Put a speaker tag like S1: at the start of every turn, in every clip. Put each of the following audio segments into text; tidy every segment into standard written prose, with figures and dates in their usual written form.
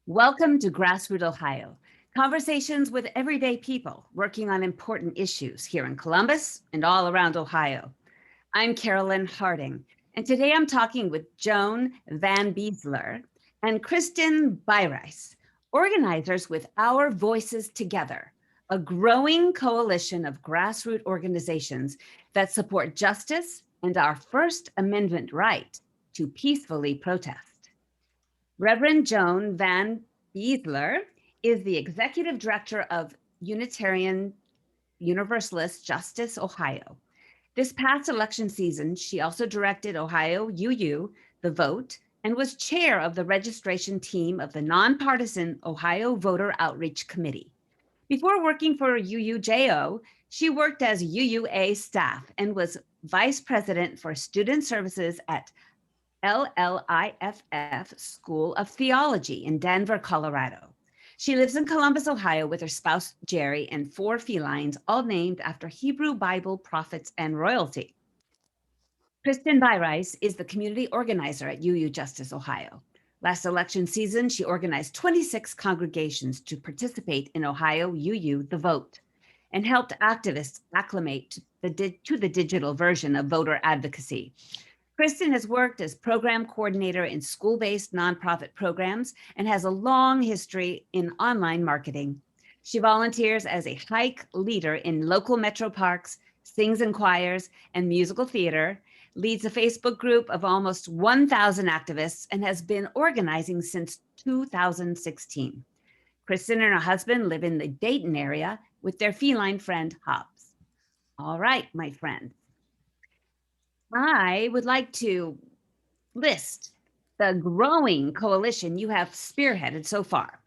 S1: Welcome to GrassRoot Ohio, conversations with everyday people working on important issues here in Columbus and all around Ohio. I'm Carolyn Harding, and today I'm talking with Joan VanBecelaere and Kristen Beiries, organizers with Our Voices Together, a growing coalition of grassroots organizations that support justice and our First Amendment right to peacefully protest. Reverend Joan VanBecelaere is the executive director of Unitarian Universalist Justice Ohio. This past election season, she also directed Ohio UU, the vote, and was chair of the registration team of the nonpartisan Ohio Voter Outreach Committee. Before working for UUJO, she worked as UUA staff and was vice president for student services at LLIFF School of Theology in Denver, Colorado. She lives in Columbus, Ohio with her spouse, Jerry, and 4 felines, all named after Hebrew Bible prophets and royalty. Kristen Beiries is the community organizer at UU Justice Ohio. Last election season, she organized 26 congregations to participate in Ohio UU The Vote and helped activists acclimate to the digital version of voter advocacy. Kristen has worked as program coordinator in school-based nonprofit programs and has a long history in online marketing. She volunteers as a hike leader in local metro parks, sings in choirs and musical theater, leads a Facebook group of almost 1,000 activists, and has been organizing since 2016. Kristen and her husband live in the Dayton area with their feline friend, Hobbs. All right, my friends. I would like to list the growing coalition you have spearheaded so far: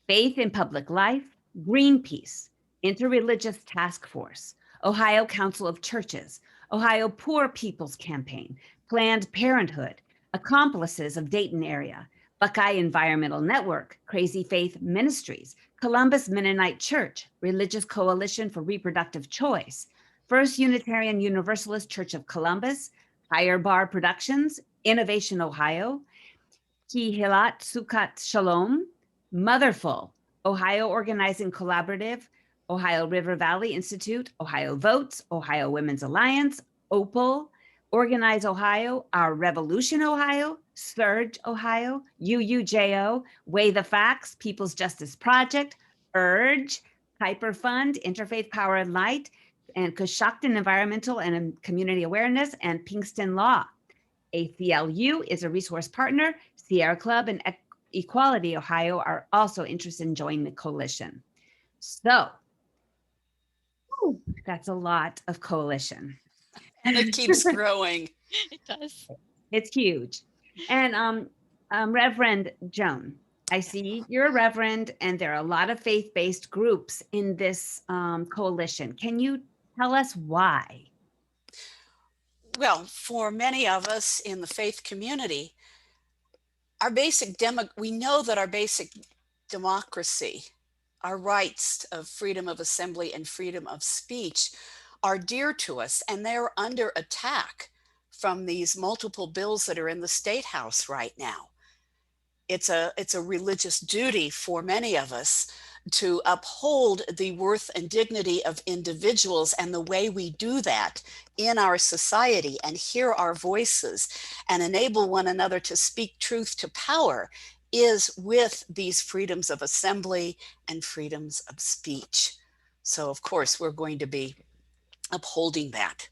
S1: Faith in Public Life, Greenpeace, Interreligious Task Force, Ohio Council of Churches, Ohio Poor People's Campaign, Planned Parenthood, Accomplices of Dayton Area, Buckeye Environmental Network, Crazy Faith Ministries, Columbus Mennonite Church, Religious Coalition for Reproductive Choice, First Unitarian Universalist Church of Columbus, Higher Bar Productions, Innovation Ohio, Kihilat Sukkot Shalom, Motherful, Ohio Organizing Collaborative, Ohio River Valley Institute, Ohio Votes, Ohio Women's Alliance, Opal, Organize Ohio, Our Revolution Ohio, Surge Ohio, UUJO, Weigh the Facts, People's Justice Project, Urge, Piper Fund, Interfaith Power and Light, and Coshocton Environmental and Community Awareness, and Pinkston Law. ACLU is a resource partner. Sierra Club and Equality Ohio are also interested in joining the coalition. So, that's a lot of coalition.
S2: And it keeps growing.
S3: It does.
S1: It's huge. And Reverend Joan, I see you're a reverend, and there are a lot of faith-based groups in this coalition. Can you tell us why?
S2: Well, for many of us in the faith community, we know that our basic democracy, our rights of freedom of assembly and freedom of speech are dear to us, and they're under attack from these multiple bills that are in the State House right now. It's a religious duty for many of us to uphold the worth and dignity of individuals, and the way we do that in our society and hear our voices and enable one another to speak truth to power is with these freedoms of assembly and freedoms of speech. So of course we're going to be upholding that.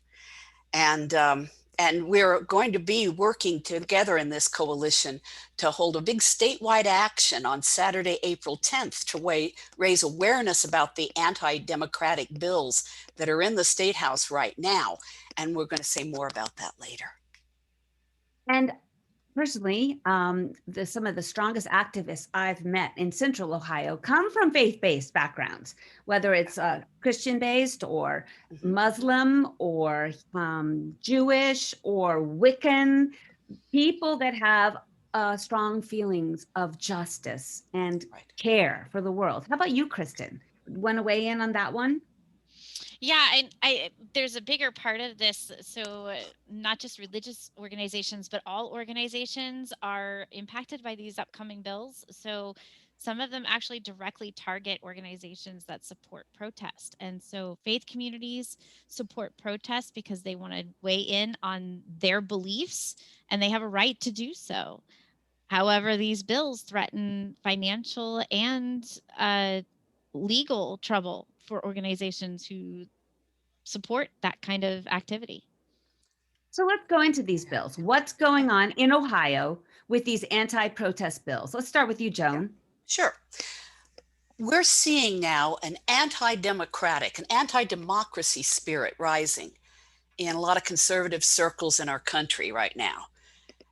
S2: And we're going to be working together in this coalition to hold a big statewide action on Saturday, April 10th to raise awareness about the anti-democratic bills that are in the State House right now. And we're going to say more about that later.
S1: And personally, some of the strongest activists I've met in Central Ohio come from faith-based backgrounds, whether it's Christian-based or Muslim or Jewish or Wiccan, people that have strong feelings of justice and care for the world. How about you, Kristen? Want to weigh in on that one?
S3: Yeah, I there's a bigger part of this. So not just religious organizations, but all organizations are impacted by these upcoming bills. So some of them actually directly target organizations that support protest. And so faith communities support protest because they want to weigh in on their beliefs, and they have a right to do so. However, these bills threaten financial and legal trouble for organizations who support that kind of activity.
S1: So let's go into these bills. What's going on in Ohio with these anti-protest bills? Let's start with you, Joan.
S2: Sure. We're seeing now an anti-democratic, an anti-democracy spirit rising in a lot of conservative circles in our country right now.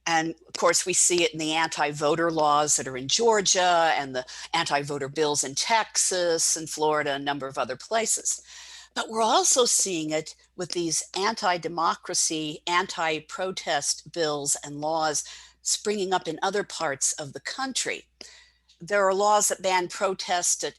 S2: And of course, we see it in the anti-voter laws that are in Georgia and the anti-voter bills in Texas and Florida, and a number of other places. But we're also seeing it with these anti-democracy, anti-protest bills and laws springing up in other parts of the country. There are laws that ban protest at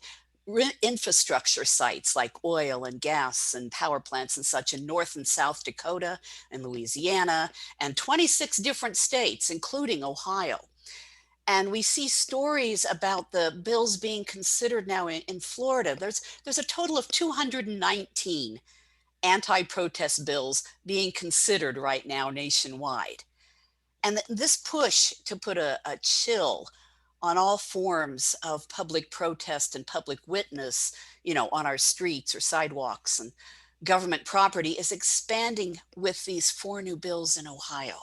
S2: infrastructure sites like oil and gas and power plants and such in North and South Dakota and Louisiana and 26 different states, including Ohio. And we see stories about the bills being considered now in Florida. There's a total of 219 anti-protest bills being considered right now nationwide. And this push to put a chill on all forms of public protest and public witness, on our streets or sidewalks and government property is expanding with these 4 new bills in Ohio.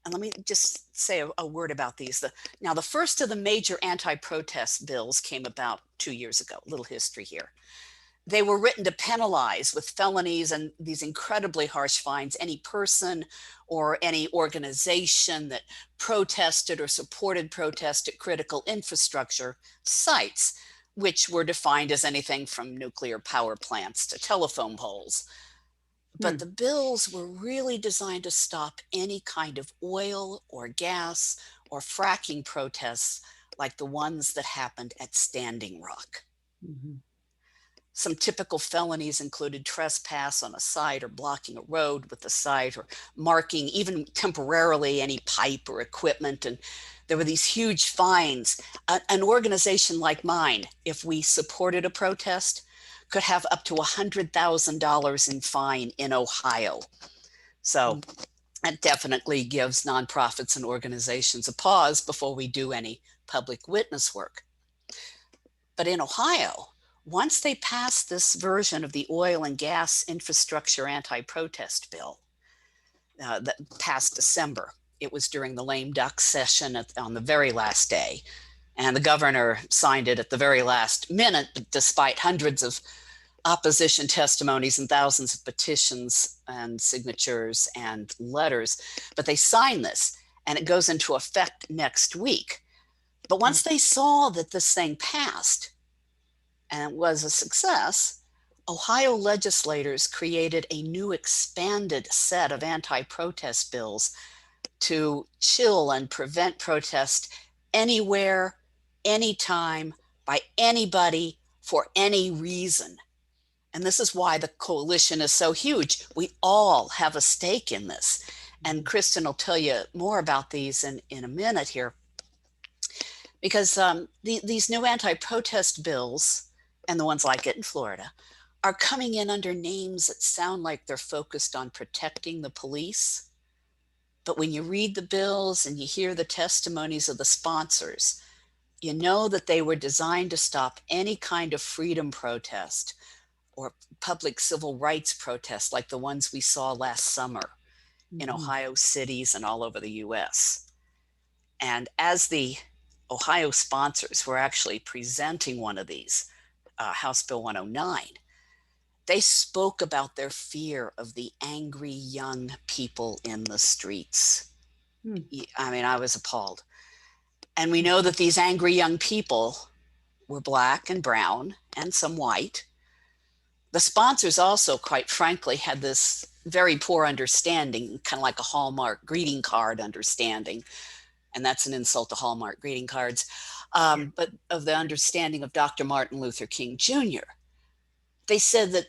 S2: And let me just say a word about these. Now, the first of the major anti-protest bills came about 2 years ago. A little history here. They were written to penalize with felonies and these incredibly harsh fines any person or any organization that protested or supported protest at critical infrastructure sites, which were defined as anything from nuclear power plants to telephone poles. But the bills were really designed to stop any kind of oil or gas or fracking protests like the ones that happened at Standing Rock. Mm-hmm. Some typical felonies included trespass on a site or blocking a road with the site or marking even temporarily any pipe or equipment. And there were these huge fines. An organization like mine, if we supported a protest, could have up to $100,000 in fine in Ohio. So that definitely gives nonprofits and organizations a pause before we do any public witness work. But in Ohio, once they passed this version of the oil and gas infrastructure anti-protest bill that passed December, it was during the lame duck session on the very last day. And the governor signed it at the very last minute, despite hundreds of opposition testimonies and thousands of petitions and signatures and letters. But they signed this, and it goes into effect next week. But once they saw that this thing passed, and it was a success, Ohio legislators created a new expanded set of anti-protest bills to chill and prevent protest anywhere, anytime, by anybody, for any reason. And this is why the coalition is so huge. We all have a stake in this. And Kristen will tell you more about these in a minute here. Because these new anti-protest bills, and the ones like it in Florida, are coming in under names that sound like they're focused on protecting the police. But when you read the bills and you hear the testimonies of the sponsors, you know that they were designed to stop any kind of freedom protest or public civil rights protest like the ones we saw last summer in Ohio cities and all over the US. And as the Ohio sponsors were actually presenting one of these, House Bill 109, they spoke about their fear of the angry young people in the streets. I mean, I was appalled. And we know that these angry young people were Black and brown and some white. The sponsors also, quite frankly, had this very poor understanding, kind of like a Hallmark greeting card understanding. And that's an insult to Hallmark greeting cards. But of the understanding of Dr. Martin Luther King Jr. They said that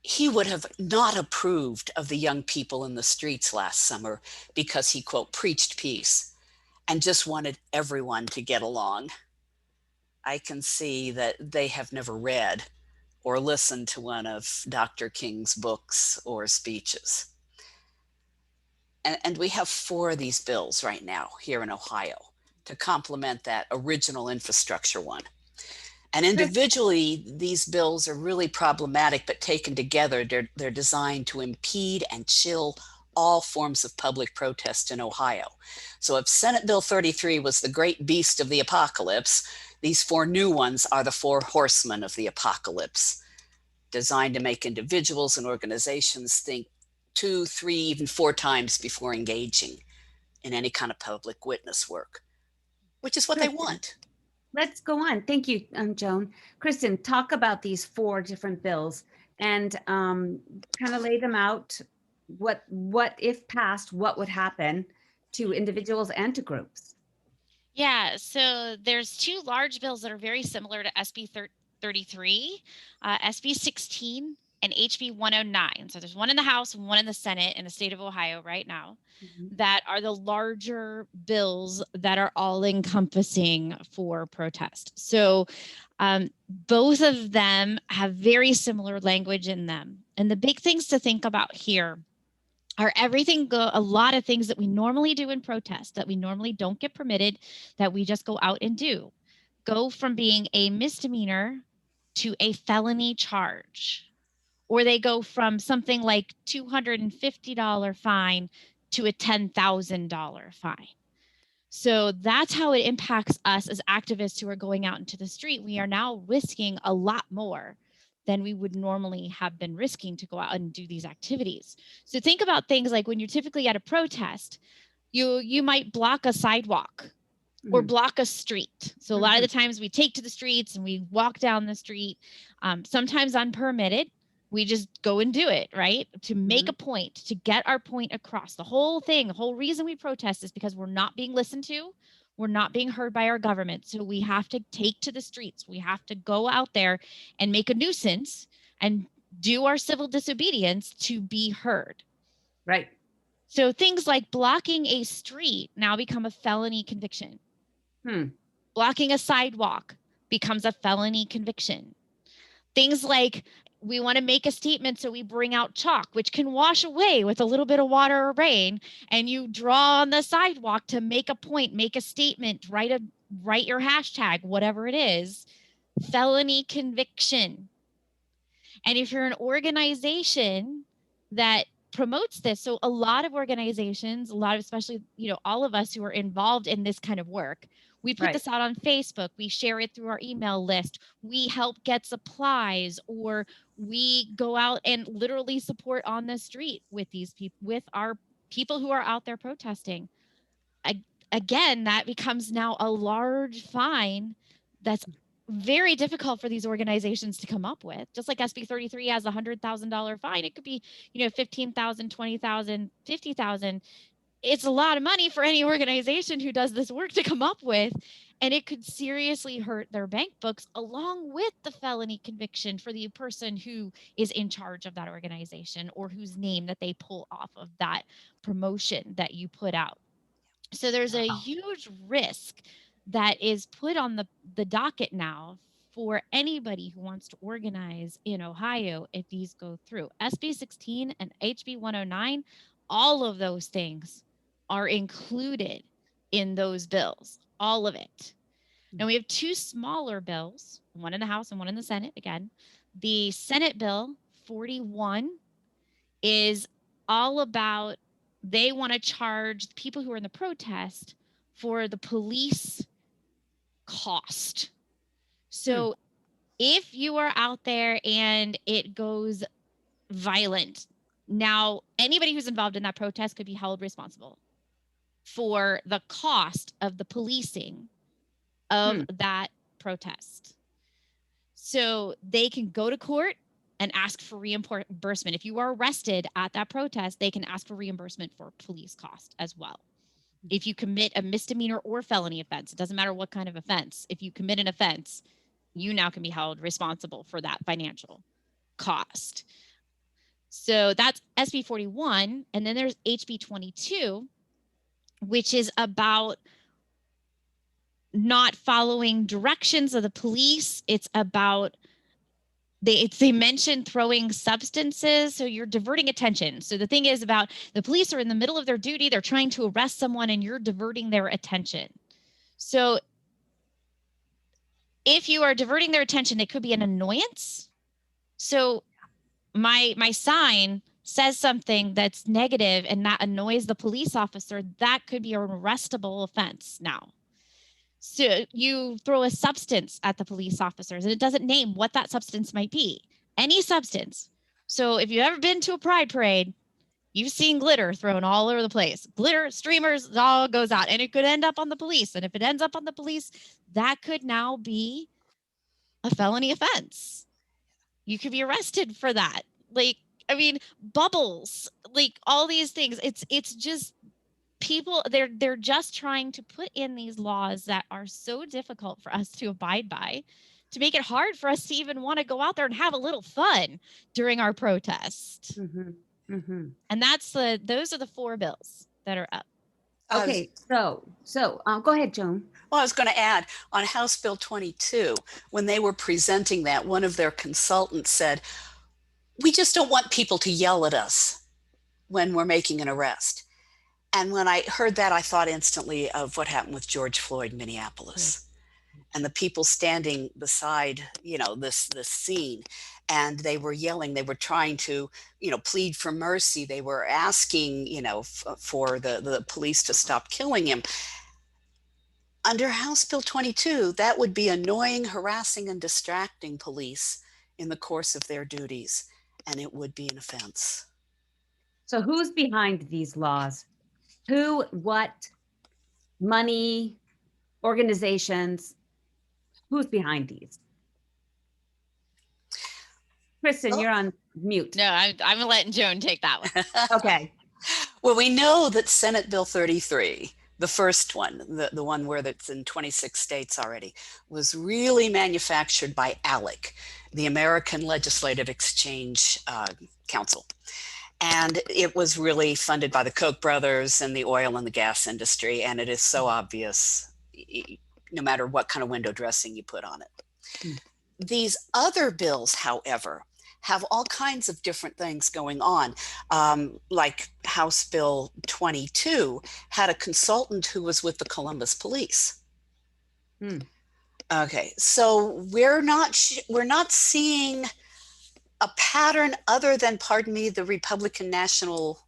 S2: he would have not approved of the young people in the streets last summer because he, quote, preached peace and just wanted everyone to get along. I can see that they have never read or listened to one of Dr. King's books or speeches. And we have 4 of these bills right now here in Ohio to complement that original infrastructure one. And individually, these bills are really problematic, but taken together, they're designed to impede and chill all forms of public protest in Ohio. So if Senate Bill 33 was the great beast of the apocalypse, these 4 new ones are the 4 horsemen of the apocalypse, designed to make individuals and organizations think 2, 3, even 4 times before engaging in any kind of public witness work, which is what they want.
S1: Let's go on. Thank you, Joan. Kristen, talk about these 4 different bills and kind of lay them out. What if passed, what would happen to individuals and to groups?
S3: Yeah, so there's 2 large bills that are very similar to SB 33, SB 16 and HB 109. So there's one in the House and one in the Senate in the state of Ohio right now that are the larger bills that are all encompassing for protest. So both of them have very similar language in them. And the big things to think about here are a lot of things that we normally do in protest that we normally don't get permitted, that we just go out and do, go from being a misdemeanor to a felony charge, or they go from something like $250 fine to a $10,000 fine. So that's how it impacts us as activists who are going out into the street. We are now risking a lot more than we would normally have been risking to go out and do these activities. So think about things like when you're typically at a protest, you might block a sidewalk or block a street. So a lot of the times we take to the streets and we walk down the street, sometimes unpermitted. We just go and do it, right? To make a point, to get our point across. The whole reason we protest is because we're not being listened to. We're not being heard by our government. So we have to take to the streets. We have to go out there and make a nuisance and do our civil disobedience to be heard.
S1: Right.
S3: So things like blocking a street now become a felony conviction. Blocking a sidewalk becomes a felony conviction. Things like we want to make a statement, so we bring out chalk, which can wash away with a little bit of water or rain, and you draw on the sidewalk to make a point, make a statement, write your hashtag, whatever it is, felony conviction. And if you're an organization that promotes this, so a lot of organizations, especially, all of us who are involved in this kind of work, we put this out on Facebook, we share it through our email list, we help get supplies, or we go out and literally support on the street with these people, with our people who are out there protesting. Again, that becomes now a large fine that's very difficult for these organizations to come up with. Just like SB 33 has a $100,000 fine, it could be, $15,000, $20,000, $50,000. It's a lot of money for any organization who does this work to come up with, and it could seriously hurt their bank books, along with the felony conviction for the person who is in charge of that organization or whose name that they pull off of that promotion that you put out. So there's a huge risk that is put on the docket now for anybody who wants to organize in Ohio if these go through. SB 16 and HB 109, all of those things are included in those bills, all of it. Now we have 2 smaller bills, one in the House and one in the Senate. Again, the Senate bill 41 is all about, they want to charge the people who are in the protest for the police cost. So if you are out there and it goes violent, now anybody who's involved in that protest could be held responsible for the cost of the policing of that protest. So they can go to court and ask for reimbursement. If you are arrested at that protest, they can ask for reimbursement for police cost as well. If you commit a misdemeanor or felony offense, it doesn't matter what kind of offense. If you commit an offense, you now can be held responsible for that financial cost. So that's SB 41. And then there's HB 22, which is about not following directions of the police. It's about they mentioned throwing substances, so you're diverting attention. So the thing is about the police are in the middle of their duty, they're trying to arrest someone, and you're diverting their attention. So if you are diverting their attention, it could be an annoyance. So my sign says something that's negative and that annoys the police officer, that could be an arrestable offense now. So you throw a substance at the police officers and it doesn't name what that substance might be. Any substance. So if you've ever been to a pride parade, you've seen glitter thrown all over the place. Glitter, streamers, it all goes out, and it could end up on the police. And if it ends up on the police, that could now be a felony offense. You could be arrested for that. Like, I mean, bubbles, like all these things. It's just people, they're just trying to put in these laws that are so difficult for us to abide by, to make it hard for us to even want to go out there and have a little fun during our protest. And those are the 4 bills that are up.
S1: Okay, so go ahead, Joan.
S2: Well, I was going to add on House Bill 22, when they were presenting that, one of their consultants said, we just don't want people to yell at us when we're making an arrest. And when I heard that, I thought instantly of what happened with George Floyd in Minneapolis, and the people standing beside, this scene, and they were yelling, they were trying to, plead for mercy. They were asking, for the police to stop killing him. Under House Bill 22, that would be annoying, harassing, and distracting police in the course of their duties, and it would be an offense.
S1: So who's behind these laws? Who, what, money, organizations, who's behind these? Kristen, you're on mute.
S3: No, I'm letting Joan take that one.
S1: Okay.
S2: Well, we know that Senate Bill 33, the first one, the one where that's in 26 states already, was really manufactured by ALEC, the American Legislative Exchange Council. And it was really funded by the Koch brothers and the oil and the gas industry. And it is so obvious, no matter what kind of window dressing you put on it. These other bills, however, have all kinds of different things going on. Like House Bill 22 had a consultant who was with the Columbus Police. Okay, so we're not seeing a pattern other than, pardon me, the Republican National,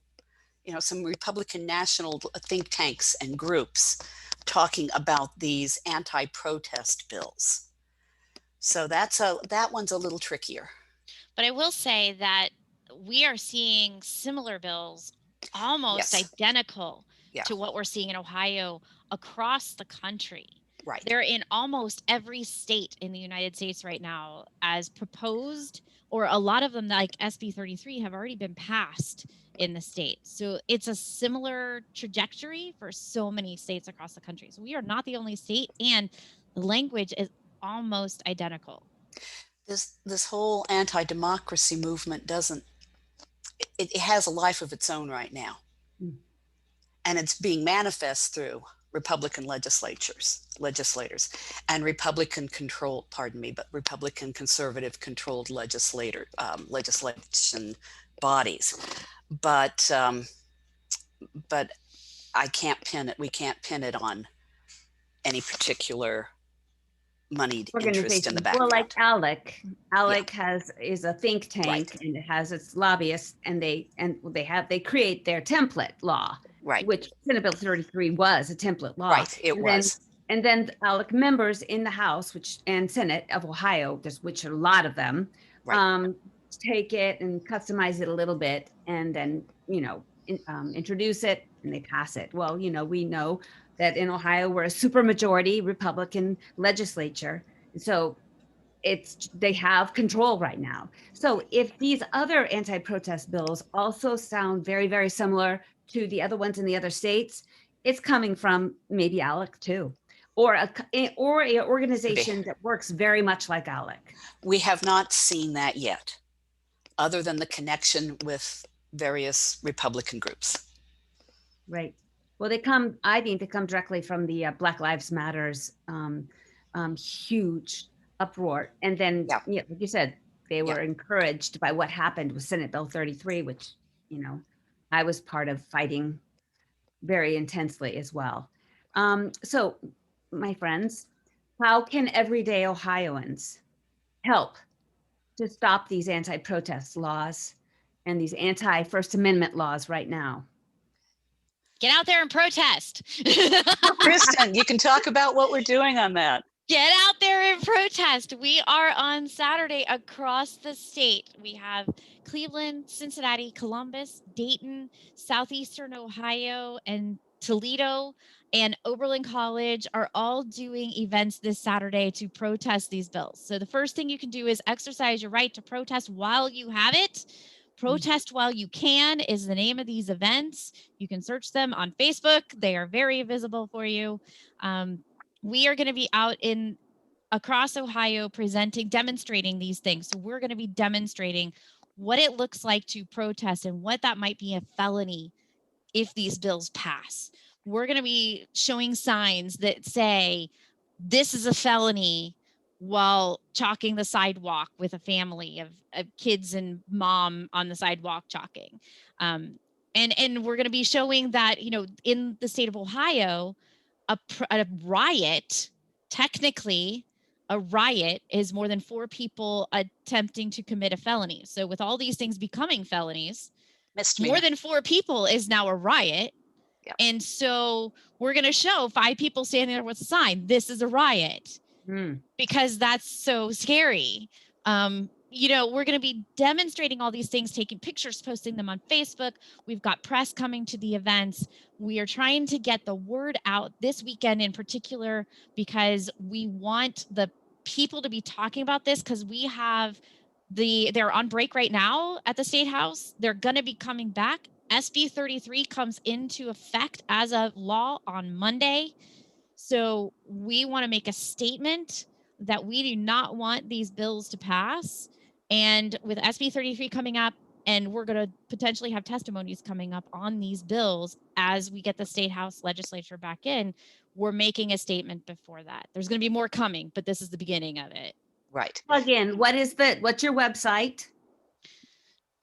S2: some Republican national think tanks and groups talking about these anti-protest bills. So that one's a little trickier.
S3: But I will say that we are seeing similar bills almost identical to what we're seeing in Ohio across the country.
S2: Right.
S3: They're in almost every state in the United States right now as proposed, or a lot of them, like SB 33, have already been passed in the state. So it's a similar trajectory for so many states across the country. So we are not the only state, and the language is almost identical.
S2: This whole anti-democracy movement it has a life of its own right now. And it's being manifest through Republican legislators and Republican conservative controlled legislation bodies. But I can't pin it. We can't pin it on any particular moneyed interest in the background.
S1: Well, like ALEC is a think tank, and it has its lobbyists, and they create their template law, which Senate Bill 33 was a template law.
S2: Right, it was.
S1: And then ALEC members in the House and Senate of Ohio, which are a lot of them, take it and customize it a little bit, and then introduce it, and they pass it. Well, we know that in Ohio we're a supermajority Republican legislature, so they have control right now. So if these other anti-protest bills also sound very, very similar to the other ones in the other states, it's coming from maybe ALEC too, or an organization that works very much like ALEC.
S2: We have not seen that yet, other than the connection with various Republican groups.
S1: Right. Well, I think they come directly from the Black Lives Matters huge uproar. And then,
S2: Yeah.
S1: like you said, they were encouraged by what happened with Senate Bill 33, which, I was part of fighting very intensely as well. So, my friends, how can everyday Ohioans help to stop these anti-protest laws and these anti-First Amendment laws right now?
S3: Get out there and protest.
S2: Kristen, you can talk about what we're doing on that.
S3: Get out there and protest. We are on Saturday across the state. We have Cleveland, Cincinnati, Columbus, Dayton, Southeastern Ohio, and Toledo and Oberlin College are all doing events this Saturday to protest these bills. So the first thing you can do is exercise your right to protest while you have it. Protest While You Can is the name of these events. You can search them on Facebook. They are very visible for you. We are going to be out across Ohio demonstrating these things. So we're going to be demonstrating what it looks like to protest and what that might be a felony if these bills pass. We're going to be showing signs that say, this is a felony, while chalking the sidewalk with a family of kids and mom on the sidewalk chalking. And we're going to be showing that, in the state of Ohio, a riot, technically, a riot is more than 4 people attempting to commit a felony. So with all these things becoming felonies, more than 4 people is now a riot.
S2: Yep.
S3: And so we're going to show 5 people standing there with a sign, this is a riot, because that's so scary. We're going to be demonstrating all these things, taking pictures, posting them on Facebook. We've got press coming to the events. We are trying to get the word out this weekend in particular, because we want the people to be talking about this, because we have they're on break right now at the State House. They're going to be coming back. SB 33 comes into effect as a law on Monday. So we want to make a statement that we do not want these bills to pass. And with SB 33 coming up, and we're going to potentially have testimonies coming up on these bills as we get the State House Legislature back in, we're making a statement before that. There's going to be more coming, but this is the beginning of it.
S2: Right.
S1: Again, what's your website?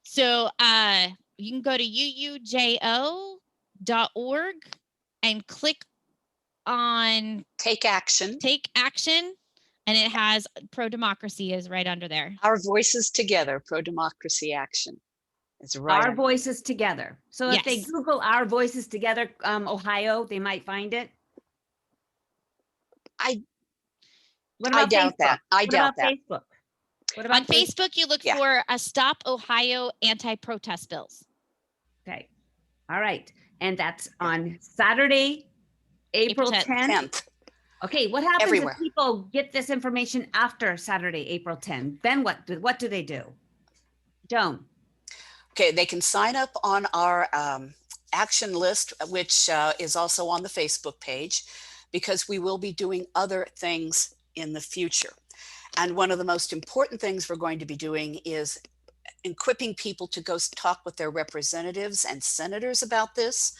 S3: So you can go to uujo.org and click on
S2: Take Action.
S3: And it has pro-democracy is right under there.
S2: Our Voices Together, pro-democracy action. It's right.
S1: Our Voices Together. So if they Google Our Voices Together, Ohio, they might find it.
S2: I doubt that. I doubt that.
S1: Facebook? What about
S3: on Facebook? You look for a Stop Ohio Anti-Protest Bills.
S1: Okay. All right. And that's on Saturday, April 10th. Okay. What happens if people get this information after Saturday, April 10th? Then what do they do? Joan.
S2: Okay. They can sign up on our action list, which is also on the Facebook page, because we will be doing other things in the future. And one of the most important things we're going to be doing is equipping people to go talk with their representatives and senators about this.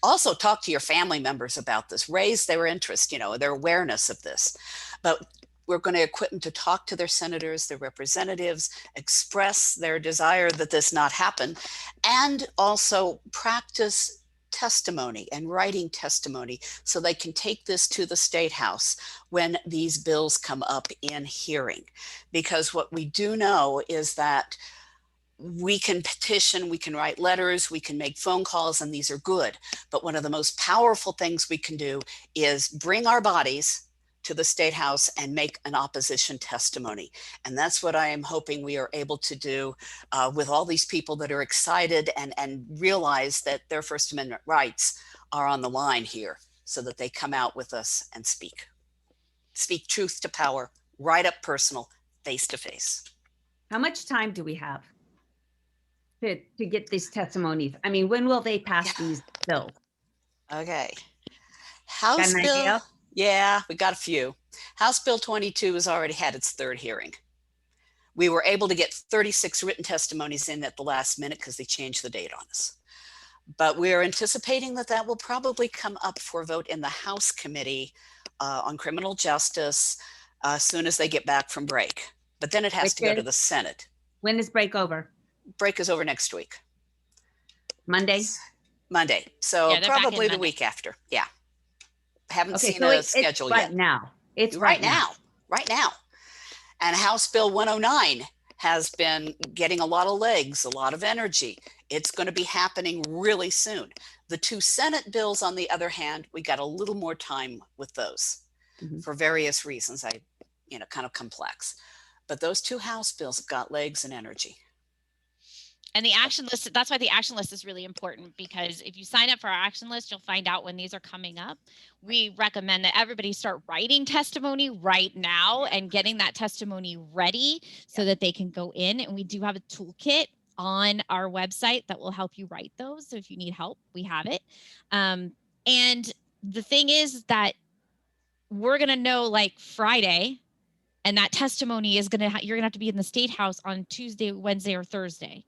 S2: Also talk to your family members about this, raise their interest, their awareness of this. But we're going to equip them to talk to their senators, their representatives, express their desire that this not happen, and also practice testimony and writing testimony so they can take this to the State House when these bills come up in hearing. Because what we do know is that we can petition, we can write letters, we can make phone calls, and these are good. But one of the most powerful things we can do is bring our bodies to the State House and make an opposition testimony. And that's what I am hoping we are able to do with all these people that are excited and realize that their First Amendment rights are on the line here, so that they come out with us and speak truth to power, right up personal, face to face.
S1: How much time do we have to get these testimonies? I mean, when will they pass these bills?
S2: Okay. House Bill. Idea? Yeah, we got a few. House Bill 22 has already had its 3rd hearing. We were able to get 36 written testimonies in at the last minute because they changed the date on us. But we're anticipating that will probably come up for vote in the House Committee on Criminal Justice as soon as they get back from break. But then it has to go to the Senate.
S1: When is break over?
S2: Break is over next week.
S1: Monday?
S2: Monday. So
S3: Yeah, they're back in
S2: probably the
S3: Monday.
S2: week after. Yeah. Haven't seen
S1: so
S2: a schedule
S1: it's
S2: yet.
S1: Right now. It's
S2: right now. Right now. And House Bill 109 has been getting a lot of legs, a lot of energy. It's going to be happening really soon. The two Senate bills, on the other hand, we got a little more time with those for various reasons. Kind of complex. But those two House bills have got legs and energy.
S3: And the action list, that's why the action list is really important, because if you sign up for our action list, you'll find out when these are coming up. We recommend that everybody start writing testimony right now and getting that testimony ready so that they can go in. And we do have a toolkit on our website that will help you write those. So if you need help, we have it. And the thing is that we're going to know like Friday, and that testimony is going to, you're going to have to be in the State House on Tuesday, Wednesday, or Thursday.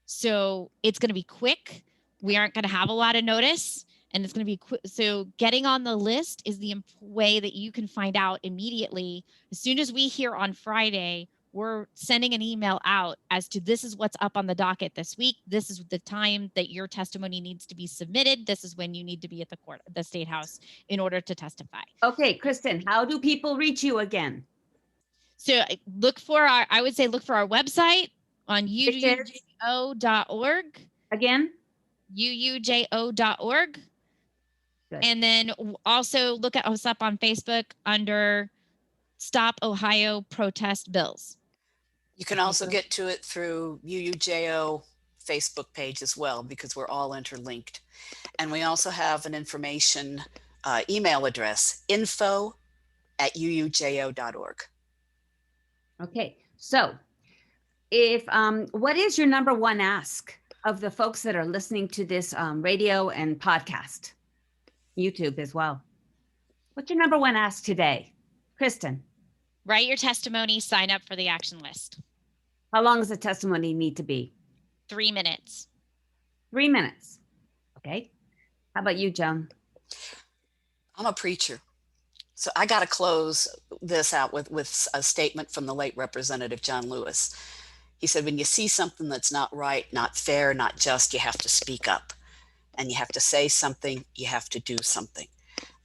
S3: So it's going to be quick. We aren't going to have a lot of notice, and it's going to be quick. So getting on the list is the way that you can find out immediately. As soon as we hear on Friday, we're sending an email out as to this is what's up on the docket this week. This is the time that your testimony needs to be submitted. This is when you need to be at the State House in order to testify.
S1: Okay, Kristen, how do people reach you again?
S3: So look for our website on uujo.org.
S1: Again?
S3: uujo.org.
S1: Good.
S3: And then also look at us up on Facebook under Stop Ohio Protest Bills.
S2: You can also get to it through UUJO Facebook page as well, because we're all interlinked. And we also have an information email address, info@uujo.org.
S1: Okay, so if what is your number one ask of the folks that are listening to this radio and podcast, YouTube as well? What's your number one ask today, Kristen?
S3: Write your testimony, sign up for the action list.
S1: How long does the testimony need to be?
S3: 3 minutes.
S1: 3 minutes. Okay. How about you, Joan?
S2: I'm a preacher. So I got to close this out with a statement from the late Representative John Lewis. He said, when you see something that's not right, not fair, not just, you have to speak up. And you have to say something, you have to do something.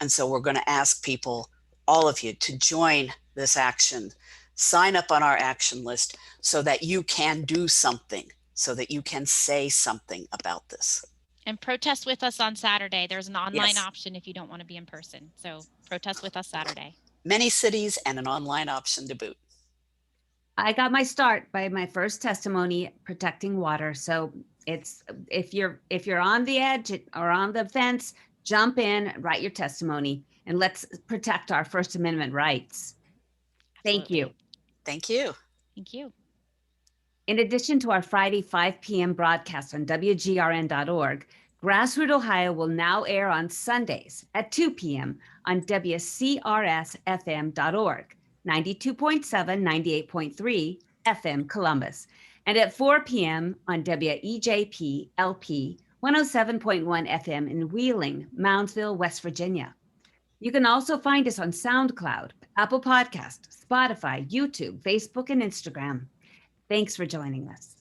S2: And so we're going to ask people, all of you, to join this action. Sign up on our action list so that you can do something, so that you can say something about this.
S3: And protest with us on Saturday. There's an online option if you don't want to be in person. So protest with us Saturday.
S2: Many cities and an online option to boot.
S1: I got my start by my first testimony protecting water. So it's if you're on the edge or on the fence, jump in, write your testimony, and let's protect our First Amendment rights. Thank you.
S2: Thank you.
S3: Thank you.
S1: In addition to our Friday 5 p.m. broadcast on WGRN.org, GrassRoot Ohio will now air on Sundays at 2 p.m. on WCRSFM.org, 92.7, 98.3 FM Columbus, and at 4 p.m. on WEJP-LP, 107.1 FM in Wheeling, Moundsville, West Virginia. You can also find us on SoundCloud, Apple Podcast, Spotify, YouTube, Facebook, and Instagram. Thanks for joining us.